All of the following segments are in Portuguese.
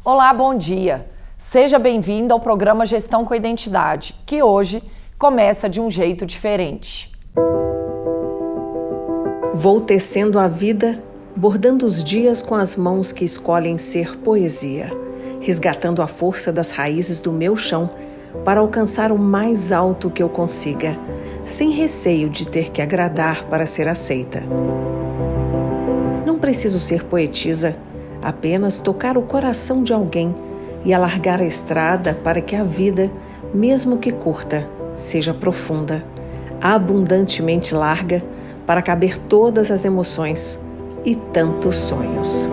Olá, bom dia. Seja bem-vindo ao programa Gestão com Identidade, que hoje começa de um jeito diferente. Vou tecendo a vida, bordando os dias com as mãos que escolhem ser poesia, resgatando a força das raízes do meu chão para alcançar o mais alto que eu consiga, sem receio de ter que agradar para ser aceita. Não preciso ser poetisa, apenas tocar o coração de alguém e alargar a estrada para que a vida, mesmo que curta, seja profunda, abundantemente larga, para caber todas as emoções e tantos sonhos.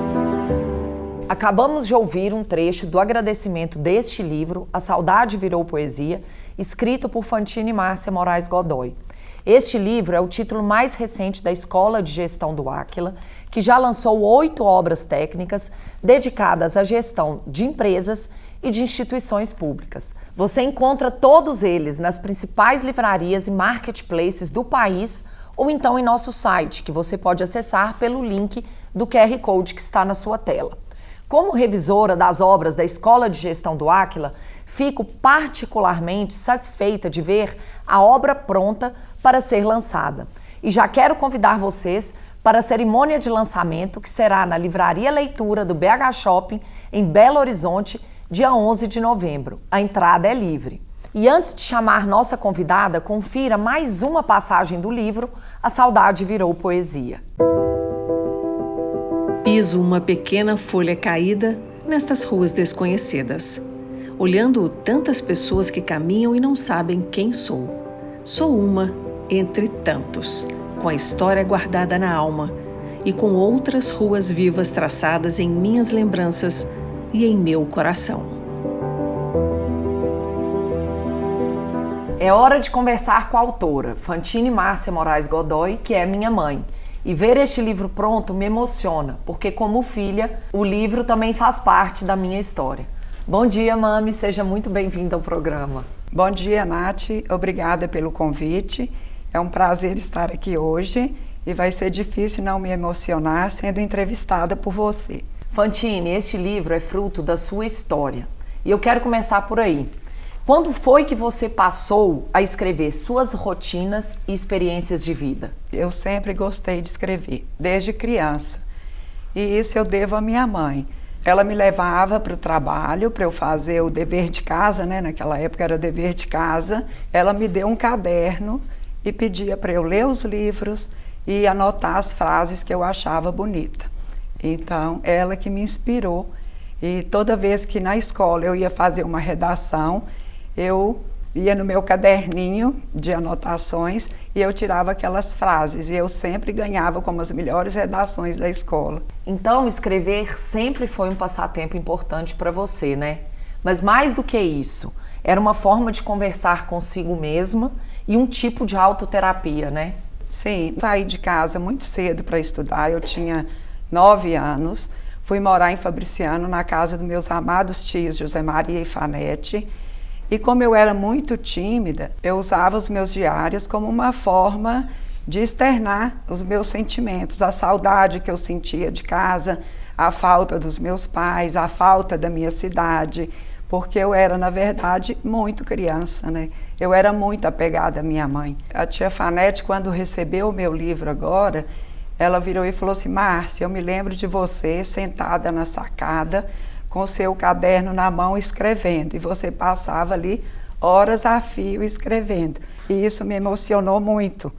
Acabamos de ouvir um trecho do agradecimento deste livro, A Saudade Virou Poesia, escrito por Fantine Márcia Moraes Godoy. Este livro é o título mais recente da Escola de Gestão do Áquila, que já lançou 8 obras técnicas dedicadas à gestão de empresas e de instituições públicas. Você encontra todos eles nas principais livrarias e marketplaces do país ou então em nosso site, que você pode acessar pelo link do QR Code que está na sua tela. Como revisora das obras da Escola de Gestão do Áquila, fico particularmente satisfeita de ver a obra pronta para ser lançada. E já quero convidar vocês para a cerimônia de lançamento que será na Livraria Leitura do BH Shopping, em Belo Horizonte, dia 11 de novembro. A entrada é livre. E antes de chamar nossa convidada, confira mais uma passagem do livro A Saudade Virou Poesia. Piso uma pequena folha caída nestas ruas desconhecidas, olhando tantas pessoas que caminham e não sabem quem sou. Sou uma entre tantos, com a história guardada na alma e com outras ruas vivas traçadas em minhas lembranças e em meu coração. É hora de conversar com a autora, Fantine Márcia Moraes Godoy, que é minha mãe. E ver este livro pronto me emociona, porque como filha, o livro também faz parte da minha história. Bom dia, mami, seja muito bem-vinda ao programa. Bom dia, Nath, obrigada pelo convite. É um prazer estar aqui hoje e vai ser difícil não me emocionar sendo entrevistada por você. Fantine, este livro é fruto da sua história e eu quero começar por aí. Quando foi que você passou a escrever suas rotinas e experiências de vida? Eu sempre gostei de escrever, desde criança. E isso eu devo à minha mãe. Ela me levava para o trabalho, para eu fazer o dever de casa, né? Naquela época era dever de casa. Ela me deu um caderno e pedia para eu ler os livros e anotar as frases que eu achava bonita. Então, ela que me inspirou. E toda vez que na escola eu ia fazer uma redação, eu ia no meu caderninho de anotações e eu tirava aquelas frases e eu sempre ganhava como as melhores redações da escola. Então, escrever sempre foi um passatempo importante para você, né? Mas mais do que isso, era uma forma de conversar consigo mesma e um tipo de autoterapia, né? Sim, saí de casa muito cedo para estudar, eu tinha 9 anos, fui morar em Fabriciano, na casa dos meus amados tios José Maria e Fanete. E como eu era muito tímida, eu usava os meus diários como uma forma de externar os meus sentimentos, a saudade que eu sentia de casa, a falta dos meus pais, a falta da minha cidade, porque eu era, na verdade, muito criança, né? Eu era muito apegada à minha mãe. A tia Fanete, quando recebeu o meu livro agora, ela virou e falou assim: Márcia, eu me lembro de você sentada na sacada, com o seu caderno na mão escrevendo, e você passava ali horas a fio escrevendo. E isso me emocionou muito,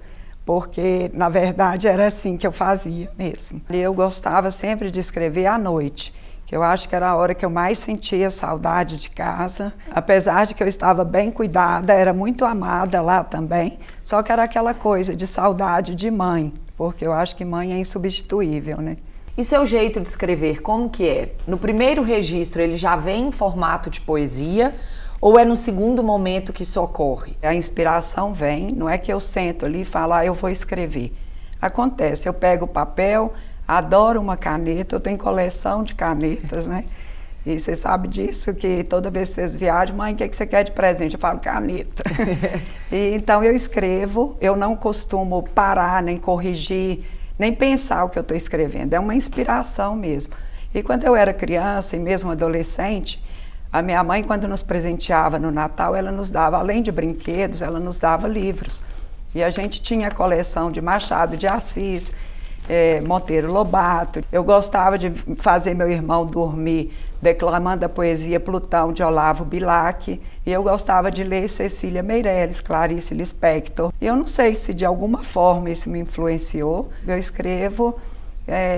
porque na verdade era assim que eu fazia mesmo. E eu gostava sempre de escrever à noite, que eu acho que era a hora que eu mais sentia saudade de casa. Apesar de que eu estava bem cuidada, era muito amada lá também, só que era aquela coisa de saudade de mãe, porque eu acho que mãe é insubstituível, né? E seu jeito de escrever, como que é? No primeiro registro ele já vem em formato de poesia ou é no segundo momento que isso ocorre? A inspiração vem, não é que eu sento ali e falo, eu vou escrever. Acontece, eu pego o papel, adoro uma caneta, eu tenho coleção de canetas, né? E você sabe disso, que toda vez que vocês viajam, mãe, o que você quer de presente? Eu falo, caneta. E, então eu escrevo, eu não costumo parar, nem corrigir, nem pensar o que eu estou escrevendo, é uma inspiração mesmo. E quando eu era criança e mesmo adolescente, a minha mãe, quando nos presenteava no Natal, ela nos dava, além de brinquedos, ela nos dava livros. E a gente tinha a coleção de Machado de Assis, Monteiro Lobato. Eu gostava de fazer meu irmão dormir declamando a poesia Plutão de Olavo Bilac. E eu gostava de ler Cecília Meirelles, Clarice Lispector. E eu não sei se de alguma forma isso me influenciou. Eu escrevo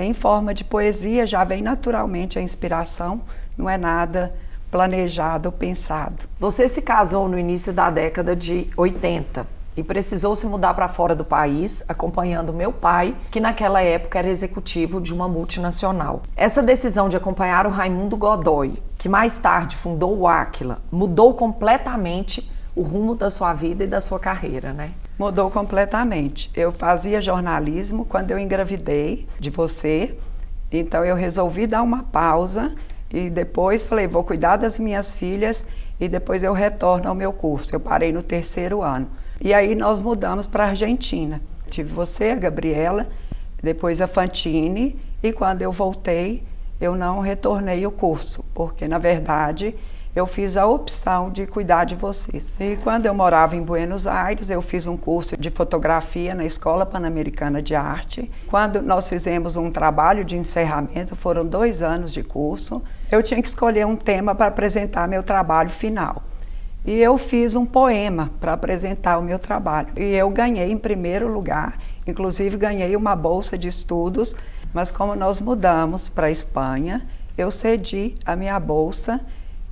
em forma de poesia, já vem naturalmente a inspiração, não é nada planejado ou pensado. Você se casou no início da década de 80 e precisou se mudar para fora do país, acompanhando meu pai, que naquela época era executivo de uma multinacional. Essa decisão de acompanhar o Raimundo Godoy, que mais tarde fundou o Áquila, mudou completamente o rumo da sua vida e da sua carreira, né? Mudou completamente. Eu fazia jornalismo quando eu engravidei de você, então eu resolvi dar uma pausa e depois falei, vou cuidar das minhas filhas e depois eu retorno ao meu curso. Eu parei no 3º ano. E aí nós mudamos para a Argentina. Tive você, a Gabriela, depois a Fantine, e quando eu voltei, eu não retornei o curso, porque na verdade eu fiz a opção de cuidar de vocês. E quando eu morava em Buenos Aires, eu fiz um curso de fotografia na Escola Pan-Americana de Arte. Quando nós fizemos um trabalho de encerramento, foram 2 anos de curso, eu tinha que escolher um tema para apresentar meu trabalho final. E eu fiz um poema para apresentar o meu trabalho. E eu ganhei em primeiro lugar, inclusive ganhei uma bolsa de estudos, mas como nós mudamos para a Espanha, eu cedi a minha bolsa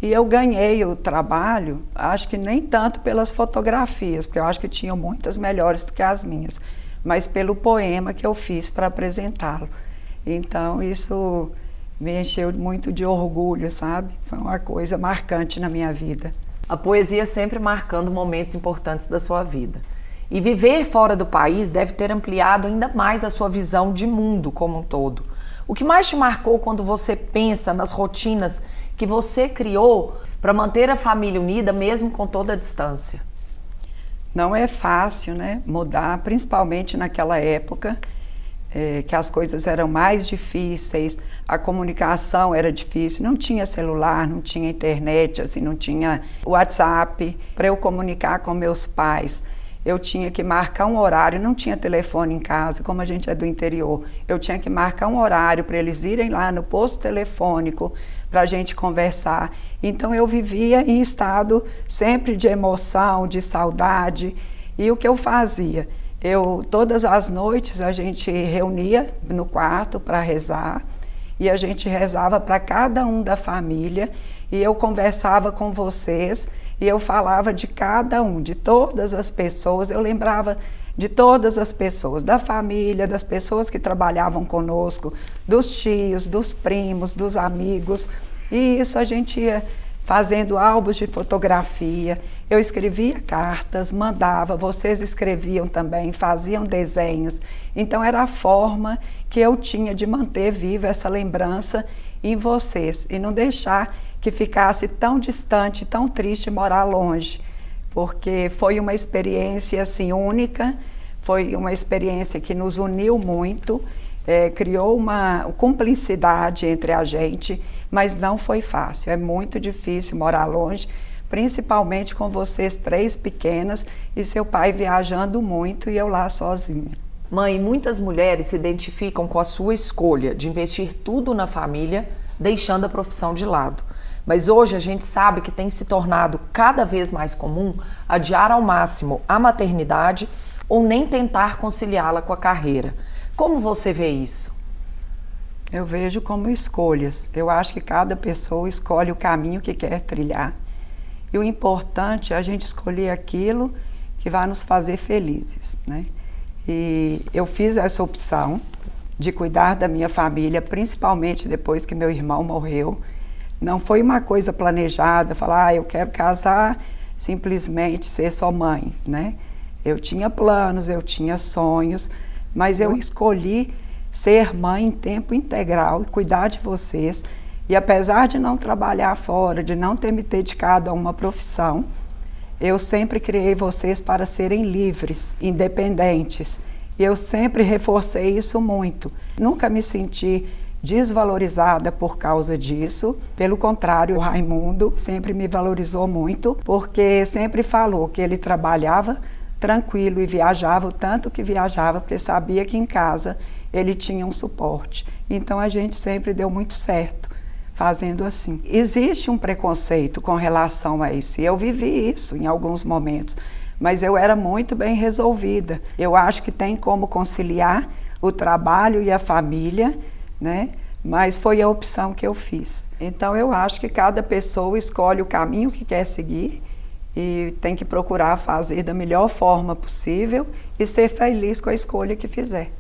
e eu ganhei o trabalho, acho que nem tanto pelas fotografias, porque eu acho que tinham muitas melhores do que as minhas, mas pelo poema que eu fiz para apresentá-lo. Então isso me encheu muito de orgulho, sabe? Foi uma coisa marcante na minha vida. A poesia sempre marcando momentos importantes da sua vida. E viver fora do país deve ter ampliado ainda mais a sua visão de mundo como um todo. O que mais te marcou quando você pensa nas rotinas que você criou para manter a família unida, mesmo com toda a distância? Não é fácil, né? Mudar, principalmente naquela época, que as coisas eram mais difíceis, a comunicação era difícil, não tinha celular, não tinha internet, assim, não tinha WhatsApp. Para eu comunicar com meus pais, eu tinha que marcar um horário, não tinha telefone em casa, como a gente é do interior. Eu tinha que marcar um horário para eles irem lá no posto telefônico para a gente conversar. Então eu vivia em estado sempre de emoção, de saudade. E o que eu fazia? Todas as noites a gente reunia no quarto para rezar e a gente rezava para cada um da família e eu conversava com vocês e eu falava de cada um, de todas as pessoas, eu lembrava de todas as pessoas, da família, das pessoas que trabalhavam conosco, dos tios, dos primos, dos amigos, e isso a gente ia fazendo álbuns de fotografia, eu escrevia cartas, mandava, vocês escreviam também, faziam desenhos, então era a forma que eu tinha de manter viva essa lembrança em vocês e não deixar que ficasse tão distante, tão triste morar longe, porque foi uma experiência assim única, foi uma experiência que nos uniu muito, criou uma cumplicidade entre a gente, mas não foi fácil, é muito difícil morar longe, principalmente com vocês 3 pequenas e seu pai viajando muito e eu lá sozinha. Mãe, muitas mulheres se identificam com a sua escolha de investir tudo na família, deixando a profissão de lado. Mas hoje a gente sabe que tem se tornado cada vez mais comum adiar ao máximo a maternidade ou nem tentar conciliá-la com a carreira. Como você vê isso? Eu vejo como escolhas. Eu acho que cada pessoa escolhe o caminho que quer trilhar. E o importante é a gente escolher aquilo que vai nos fazer felizes, né? E eu fiz essa opção de cuidar da minha família, principalmente depois que meu irmão morreu. Não foi uma coisa planejada, falar, eu quero casar, simplesmente ser só mãe, né? Eu tinha planos, eu tinha sonhos, mas eu escolhi ser mãe em tempo integral e cuidar de vocês. E apesar de não trabalhar fora, de não ter me dedicado a uma profissão, eu sempre criei vocês para serem livres, independentes. E eu sempre reforcei isso muito. Nunca me senti desvalorizada por causa disso. Pelo contrário, o Raimundo sempre me valorizou muito, porque sempre falou que ele trabalhava tranquilo e viajava o tanto que viajava, porque sabia que em casa ele tinha um suporte. Então a gente sempre deu muito certo fazendo assim. Existe um preconceito com relação a isso, e eu vivi isso em alguns momentos, mas eu era muito bem resolvida. Eu acho que tem como conciliar o trabalho e a família, né? Mas foi a opção que eu fiz. Então eu acho que cada pessoa escolhe o caminho que quer seguir e tem que procurar fazer da melhor forma possível e ser feliz com a escolha que fizer.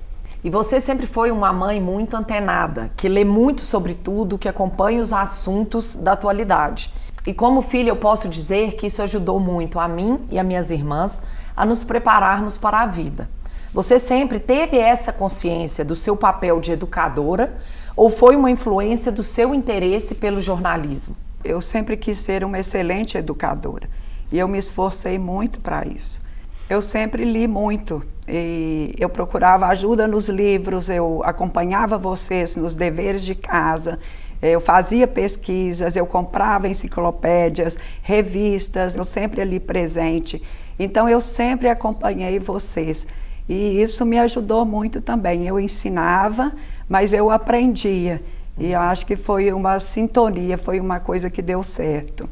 E você sempre foi uma mãe muito antenada, que lê muito sobre tudo, que acompanha os assuntos da atualidade. E como filha eu posso dizer que isso ajudou muito a mim e a minhas irmãs a nos prepararmos para a vida. Você sempre teve essa consciência do seu papel de educadora ou foi uma influência do seu interesse pelo jornalismo? Eu sempre quis ser uma excelente educadora e eu me esforcei muito para isso. Eu sempre li muito e eu procurava ajuda nos livros, eu acompanhava vocês nos deveres de casa, eu fazia pesquisas, eu comprava enciclopédias, revistas, eu sempre ali presente. Então eu sempre acompanhei vocês e isso me ajudou muito também. Eu ensinava, mas eu aprendia e eu acho que foi uma sintonia, foi uma coisa que deu certo.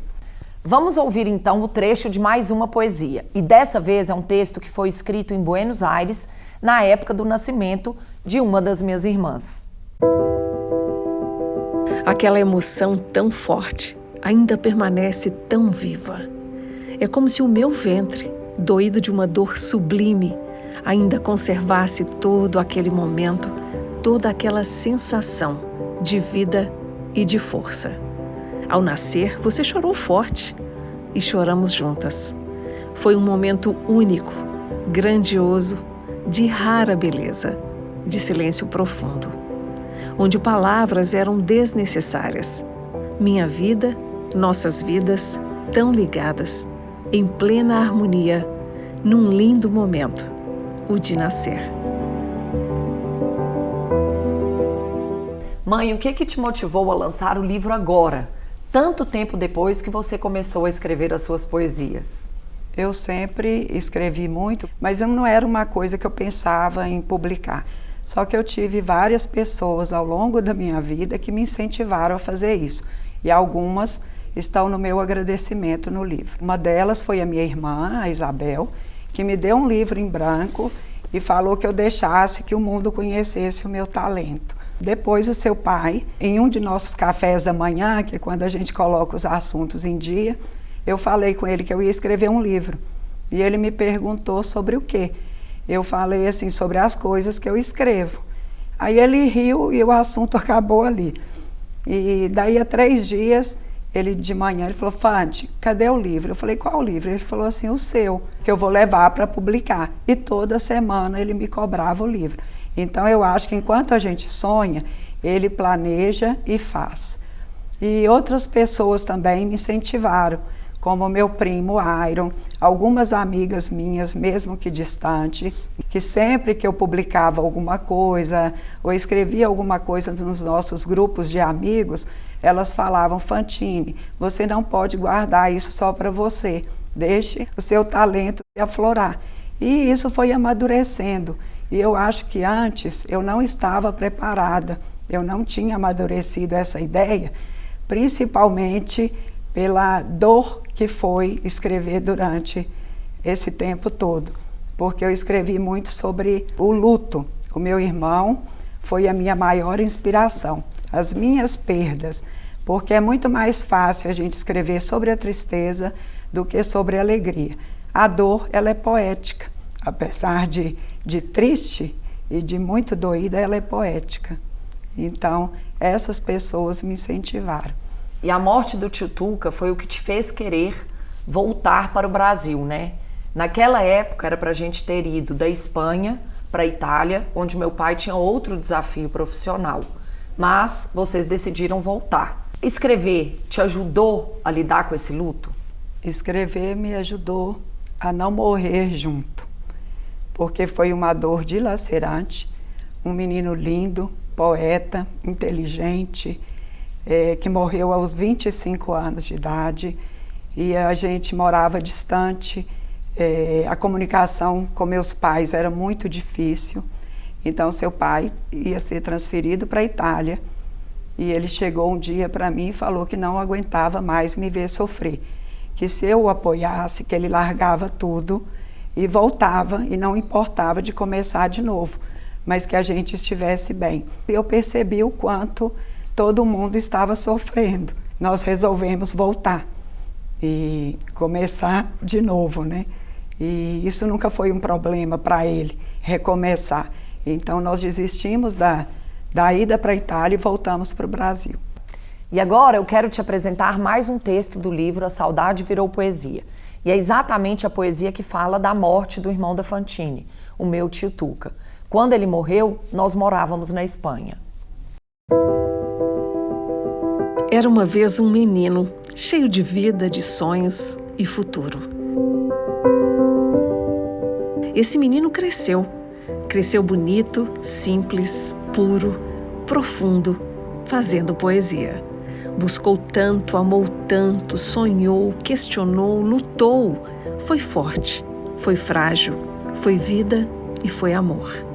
Vamos ouvir então o trecho de mais uma poesia. E dessa vez é um texto que foi escrito em Buenos Aires, na época do nascimento de uma das minhas irmãs. Aquela emoção tão forte ainda permanece tão viva. É como se o meu ventre, doído de uma dor sublime, ainda conservasse todo aquele momento, toda aquela sensação de vida e de força. Ao nascer, você chorou forte e choramos juntas. Foi um momento único, grandioso, de rara beleza, de silêncio profundo, onde palavras eram desnecessárias. Minha vida, nossas vidas, tão ligadas, em plena harmonia, num lindo momento, o de nascer. Mãe, o que te motivou a lançar o livro agora? Tanto tempo depois que você começou a escrever as suas poesias. Eu sempre escrevi muito, mas não era uma coisa que eu pensava em publicar. Só que eu tive várias pessoas ao longo da minha vida que me incentivaram a fazer isso. E algumas estão no meu agradecimento no livro. Uma delas foi a minha irmã, a Isabel, que me deu um livro em branco e falou que eu deixasse que o mundo conhecesse o meu talento. Depois o seu pai, em um de nossos cafés da manhã, que é quando a gente coloca os assuntos em dia, eu falei com ele que eu ia escrever um livro. E ele me perguntou sobre o quê? Eu falei assim, sobre as coisas que eu escrevo. Aí ele riu e o assunto acabou ali. E daí a 3 dias, ele de manhã, ele falou, Fante, cadê o livro? Eu falei, qual livro? Ele falou assim, o seu, que eu vou levar para publicar. E toda semana ele me cobrava o livro. Então eu acho que enquanto a gente sonha, ele planeja e faz. E outras pessoas também me incentivaram, como o meu primo Iron, algumas amigas minhas, mesmo que distantes, que sempre que eu publicava alguma coisa, ou escrevia alguma coisa nos nossos grupos de amigos, elas falavam, Fantine, você não pode guardar isso só para você, deixe o seu talento aflorar. E isso foi amadurecendo. E eu acho que antes eu não estava preparada, eu não tinha amadurecido essa ideia, principalmente pela dor que foi escrever durante esse tempo todo. Porque eu escrevi muito sobre o luto. O meu irmão foi a minha maior inspiração, as minhas perdas, porque é muito mais fácil a gente escrever sobre a tristeza do que sobre a alegria. A dor, ela é poética. Apesar de triste e de muito doída, ela é poética. Então, essas pessoas me incentivaram. E a morte do tio Tuca foi o que te fez querer voltar para o Brasil, né? Naquela época era para a gente ter ido da Espanha para a Itália, onde meu pai tinha outro desafio profissional. Mas vocês decidiram voltar. Escrever te ajudou a lidar com esse luto? Escrever me ajudou a não morrer junto. Porque foi uma dor dilacerante, um menino lindo, poeta, inteligente, que morreu aos 25 anos de idade, e a gente morava distante, a comunicação com meus pais era muito difícil, então seu pai ia ser transferido para a Itália, e ele chegou um dia para mim e falou que não aguentava mais me ver sofrer, que se eu o apoiasse, que ele largava tudo e voltava, e não importava de começar de novo, mas que a gente estivesse bem. Eu percebi o quanto todo mundo estava sofrendo. Nós resolvemos voltar e começar de novo, né? E isso nunca foi um problema para ele, recomeçar. Então nós desistimos da ida para a Itália e voltamos para o Brasil. E agora eu quero te apresentar mais um texto do livro A Saudade Virou Poesia. E é exatamente a poesia que fala da morte do irmão da Fantine, o meu tio Tuca. Quando ele morreu, nós morávamos na Espanha. Era uma vez um menino, cheio de vida, de sonhos e futuro. Esse menino cresceu. Cresceu bonito, simples, puro, profundo, fazendo poesia. Buscou tanto, amou tanto, sonhou, questionou, lutou. Foi forte, foi frágil, foi vida e foi amor.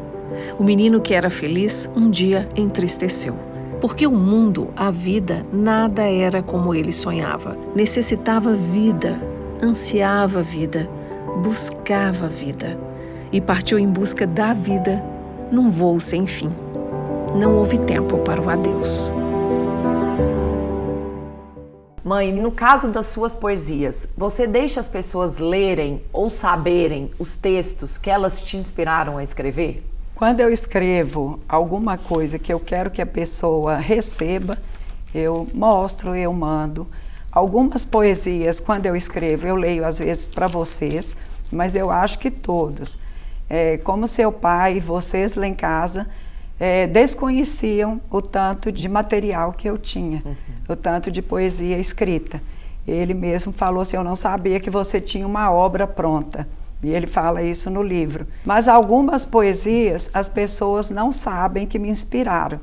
O menino que era feliz, um dia entristeceu. Porque o mundo, a vida, nada era como ele sonhava. Necessitava vida, ansiava vida, buscava vida. E partiu em busca da vida, num voo sem fim. Não houve tempo para o adeus. Mãe, no caso das suas poesias, você deixa as pessoas lerem ou saberem os textos que elas te inspiraram a escrever? Quando eu escrevo alguma coisa que eu quero que a pessoa receba, eu mostro, eu mando. Algumas poesias, quando eu escrevo, eu leio às vezes para vocês, mas eu acho que todos. Como seu pai e vocês lá em casa desconheciam o tanto de material que eu tinha, o tanto de poesia escrita. Ele mesmo falou assim, eu não sabia que você tinha uma obra pronta. E ele fala isso no livro. Mas algumas poesias as pessoas não sabem que me inspiraram.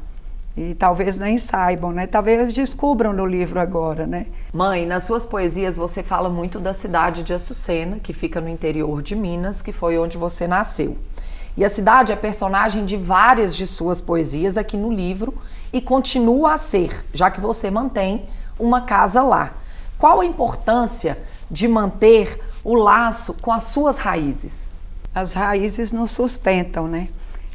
E talvez nem saibam, né? Talvez descubram no livro agora, né? Mãe, nas suas poesias você fala muito da cidade de Açucena, que fica no interior de Minas, que foi onde você nasceu. E a cidade é personagem de várias de suas poesias aqui no livro e continua a ser, já que você mantém uma casa lá. Qual a importância de manter o laço com as suas raízes? As raízes nos sustentam, né?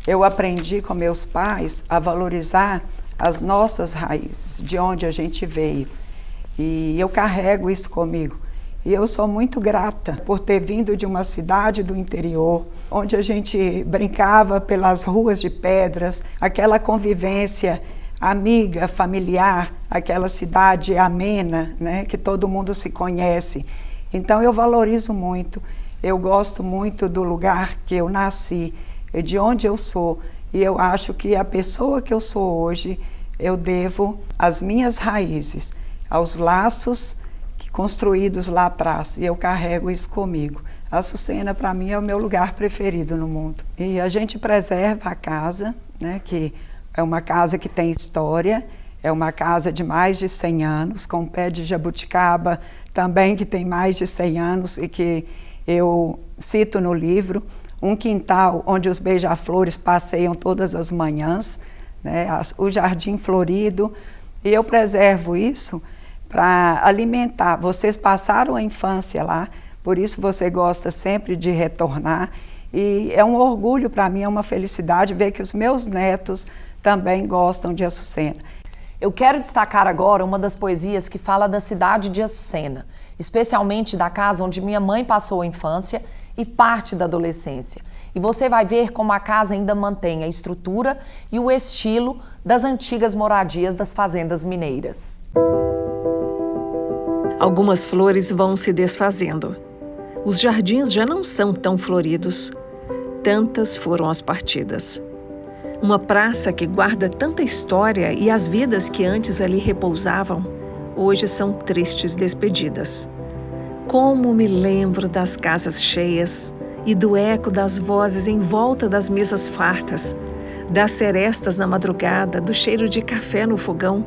Eu aprendi com meus pais a valorizar as nossas raízes, de onde a gente veio. E eu carrego isso comigo. E eu sou muito grata por ter vindo de uma cidade do interior, onde a gente brincava pelas ruas de pedras, aquela convivência amiga, familiar, aquela cidade amena, né, que todo mundo se conhece. Então eu valorizo muito, eu gosto muito do lugar que eu nasci, de onde eu sou, e eu acho que a pessoa que eu sou hoje, eu devo às minhas raízes, aos laços construídos lá atrás, e eu carrego isso comigo. Açucena, para mim, é o meu lugar preferido no mundo. E a gente preserva a casa, né, que é uma casa que tem história, é uma casa de mais de 100 anos, com um pé de jabuticaba também que tem mais de 100 anos e que eu cito no livro. Um quintal onde os beija-flores passeiam todas as manhãs, né, o jardim florido, e eu preservo isso para alimentar. Vocês passaram a infância lá, por isso você gosta sempre de retornar, e é um orgulho para mim, é uma felicidade ver que os meus netos também gostam de Açucena. Eu quero destacar agora uma das poesias que fala da cidade de Açucena, especialmente da casa onde minha mãe passou a infância e parte da adolescência. E você vai ver como a casa ainda mantém a estrutura e o estilo das antigas moradias das fazendas mineiras. Algumas flores vão se desfazendo. Os jardins já não são tão floridos. Tantas foram as partidas. Uma praça que guarda tanta história e as vidas que antes ali repousavam, hoje são tristes despedidas. Como me lembro das casas cheias e do eco das vozes em volta das mesas fartas, das serestas na madrugada, do cheiro de café no fogão,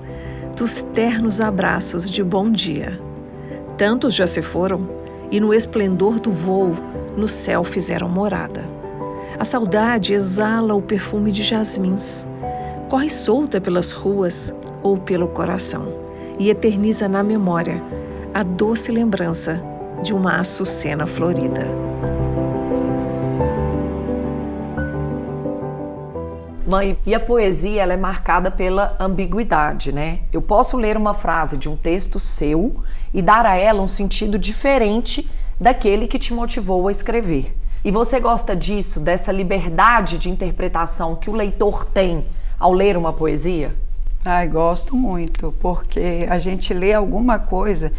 dos ternos abraços de bom dia. Tantos já se foram e no esplendor do voo, no céu fizeram morada. A saudade exala o perfume de jasmins, corre solta pelas ruas ou pelo coração e eterniza na memória a doce lembrança de uma açucena florida. Mãe, e a poesia ela é marcada pela ambiguidade, né? Eu posso ler uma frase de um texto seu e dar a ela um sentido diferente daquele que te motivou a escrever. E você gosta disso, dessa liberdade de interpretação que o leitor tem ao ler uma poesia? Ai, gosto muito, porque a gente lê alguma coisa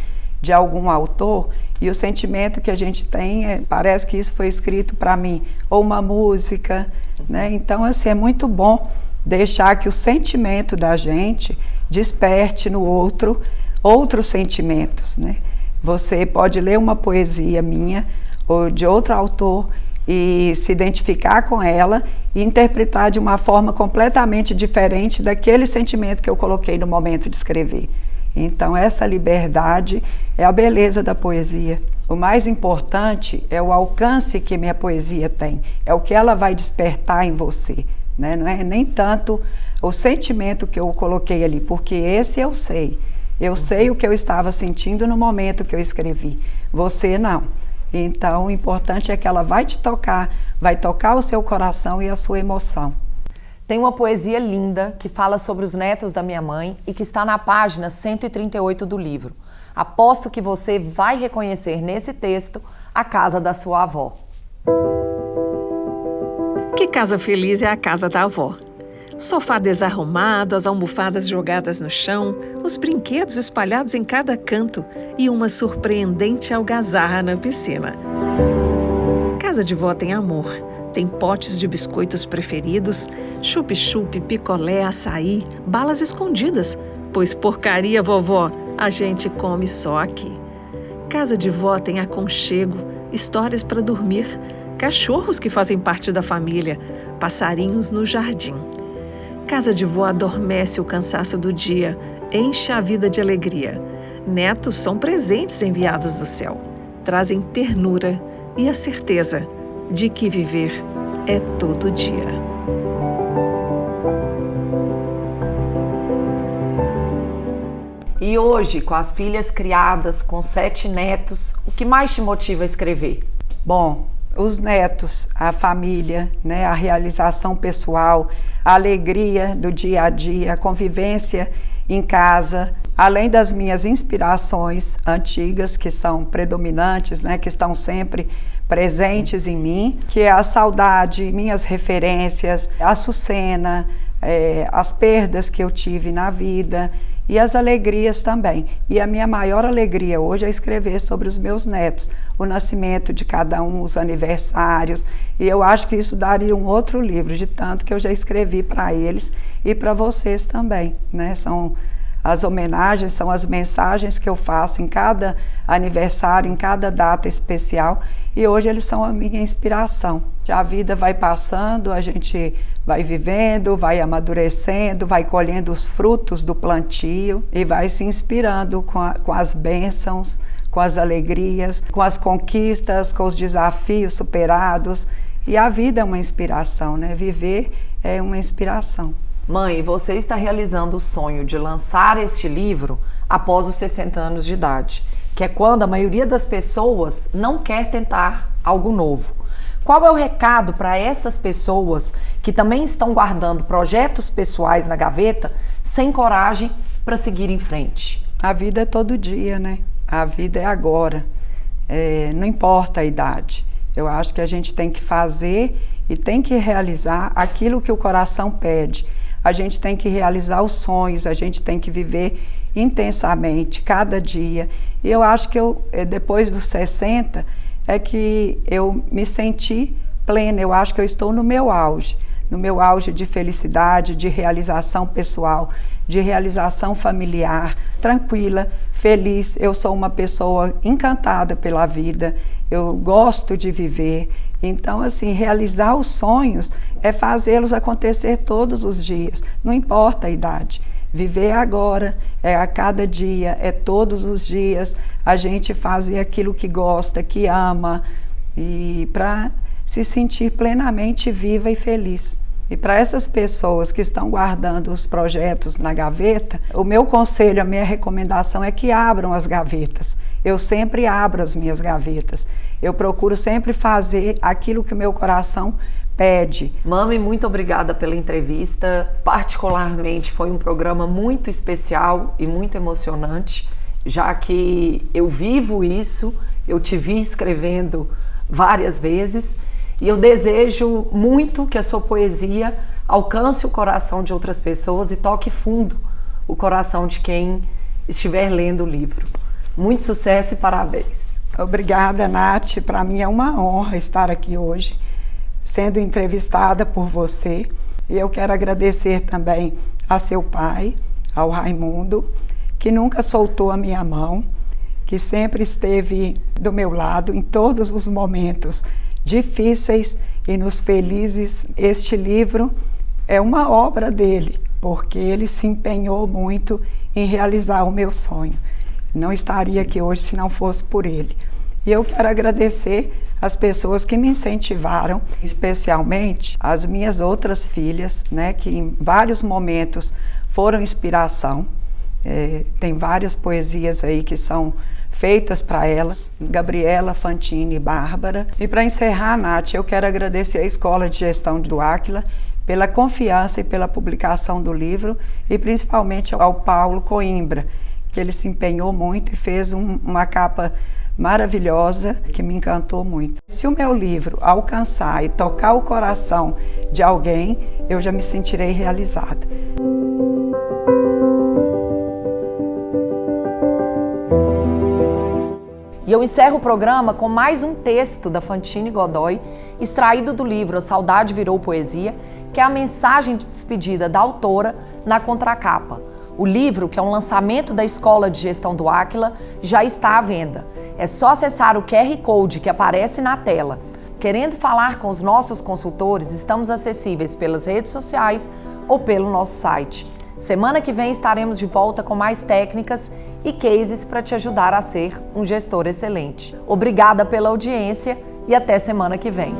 de algum autor e o sentimento que a gente tem parece que isso foi escrito para mim, ou uma música, né? Então, assim, é muito bom deixar que o sentimento da gente desperte no outro outros sentimentos, né? Você pode ler uma poesia minha ou de outro autor e se identificar com ela e interpretar de uma forma completamente diferente daquele sentimento que eu coloquei no momento de escrever. Então, essa liberdade é a beleza da poesia. O mais importante é o alcance que minha poesia tem, é o que ela vai despertar em você, né? Não é nem tanto o sentimento que eu coloquei ali, porque esse eu sei o que eu estava sentindo no momento que eu escrevi, você não. Então, o importante é que ela vai te tocar, vai tocar o seu coração e a sua emoção. Tem uma poesia linda que fala sobre os netos da minha mãe e que está na página 138 do livro. Aposto que você vai reconhecer nesse texto a casa da sua avó. Que casa feliz é a casa da avó. Sofá desarrumado, as almofadas jogadas no chão, os brinquedos espalhados em cada canto e uma surpreendente algazarra na piscina. Casa de vó tem amor. Tem potes de biscoitos preferidos, chup-chup, picolé, açaí, balas escondidas, pois porcaria, vovó, a gente come só aqui. Casa de vó tem aconchego, histórias para dormir, cachorros que fazem parte da família, passarinhos no jardim. Casa de vó adormece o cansaço do dia, enche a vida de alegria. Netos são presentes enviados do céu, trazem ternura e a certeza de que viver é todo dia. E hoje, com as filhas criadas, com 7 netos, o que mais te motiva a escrever? Bom, os netos, a família, né, a realização pessoal, a alegria do dia a dia, a convivência em casa, além das minhas inspirações antigas que são predominantes, né, que estão sempre presentes em mim, que é a saudade, minhas referências, a Açucena, as perdas que eu tive na vida e as alegrias também. E a minha maior alegria hoje é escrever sobre os meus netos, o nascimento de cada um, os aniversários, e eu acho que isso daria um outro livro, de tanto que eu já escrevi para eles e para vocês também, né? São as homenagens, são as mensagens que eu faço em cada aniversário, em cada data especial, e hoje eles são a minha inspiração. Já a vida vai passando, a gente vai vivendo, vai amadurecendo, vai colhendo os frutos do plantio e vai se inspirando com as bênçãos, com as alegrias, com as conquistas, com os desafios superados. E a vida é uma inspiração, né? Viver é uma inspiração. Mãe, você está realizando o sonho de lançar este livro após os 60 anos de idade, que é quando a maioria das pessoas não quer tentar algo novo. Qual é o recado para essas pessoas que também estão guardando projetos pessoais na gaveta sem coragem para seguir em frente? A vida é todo dia, né? A vida é agora. Não importa a idade. Eu acho que a gente tem que fazer e tem que realizar aquilo que o coração pede. A gente tem que realizar os sonhos, a gente tem que viver intensamente, cada dia. E eu acho que depois dos 60, é que eu me senti plena. Eu acho que eu estou no meu auge de felicidade, de realização pessoal, de realização familiar, tranquila, feliz. Eu sou uma pessoa encantada pela vida, eu gosto de viver Então, assim, realizar os sonhos é fazê-los acontecer todos os dias, não importa a idade. Viver agora, é a cada dia, é todos os dias, a gente fazer aquilo que gosta, que ama, e para se sentir plenamente viva e feliz. E para essas pessoas que estão guardando os projetos na gaveta, o meu conselho, a minha recomendação é que abram as gavetas. Eu sempre abro as minhas gavetas. Eu procuro sempre fazer aquilo que o meu coração pede. Mami, muito obrigada pela entrevista. Particularmente foi um programa muito especial e muito emocionante, já que eu vivo isso, eu te vi escrevendo várias vezes e eu desejo muito que a sua poesia alcance o coração de outras pessoas e toque fundo o coração de quem estiver lendo o livro. Muito sucesso e parabéns. Obrigada, Nath. Para mim é uma honra estar aqui hoje, sendo entrevistada por você. E eu quero agradecer também a seu pai, ao Raimundo, que nunca soltou a minha mão, que sempre esteve do meu lado em todos os momentos difíceis e nos felizes. Este livro é uma obra dele, porque ele se empenhou muito em realizar o meu sonho. Não estaria aqui hoje se não fosse por ele. E eu quero agradecer as pessoas que me incentivaram, especialmente as minhas outras filhas, né, que em vários momentos foram inspiração. Tem várias poesias aí que são feitas para elas, Gabriela, Fantine e Bárbara. E para encerrar, Nath, eu quero agradecer à Escola de Gestão do Áquila pela confiança e pela publicação do livro, e principalmente ao Paulo Coimbra, que ele se empenhou muito e fez uma capa maravilhosa que me encantou muito. Se o meu livro alcançar e tocar o coração de alguém, eu já me sentirei realizada. E eu encerro o programa com mais um texto da Fantine Godoy, extraído do livro A Saudade Virou Poesia, que é a mensagem de despedida da autora na contracapa. O livro, que é um lançamento da Escola de Gestão do Áquila, já está à venda. É só acessar o QR Code que aparece na tela. Querendo falar com os nossos consultores, estamos acessíveis pelas redes sociais ou pelo nosso site. Semana que vem estaremos de volta com mais técnicas e cases para te ajudar a ser um gestor excelente. Obrigada pela audiência e até semana que vem.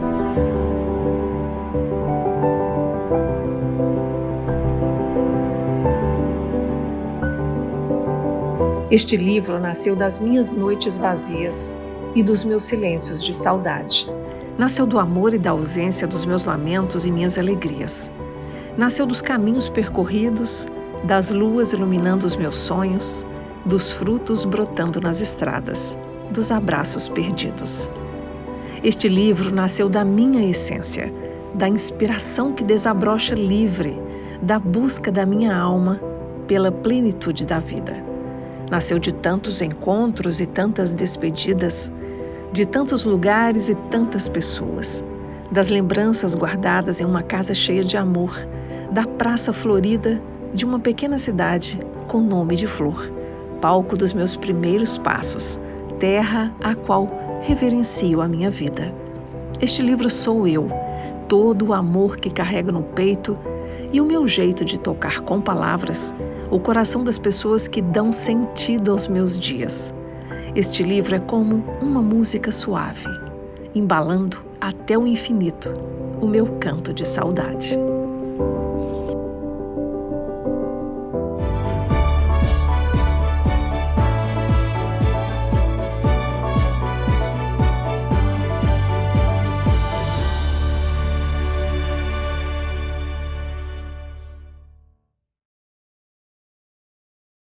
Este livro nasceu das minhas noites vazias e dos meus silêncios de saudade. Nasceu do amor e da ausência dos meus lamentos e minhas alegrias. Nasceu dos caminhos percorridos, das luas iluminando os meus sonhos, dos frutos brotando nas estradas, dos abraços perdidos. Este livro nasceu da minha essência, da inspiração que desabrocha livre, da busca da minha alma pela plenitude da vida. Nasceu de tantos encontros e tantas despedidas, de tantos lugares e tantas pessoas, das lembranças guardadas em uma casa cheia de amor, da praça florida de uma pequena cidade com nome de flor, palco dos meus primeiros passos, terra a qual reverencio a minha vida. Este livro sou eu, todo o amor que carrego no peito e o meu jeito de tocar com palavras o coração das pessoas que dão sentido aos meus dias. Este livro é como uma música suave, embalando até o infinito o meu canto de saudade.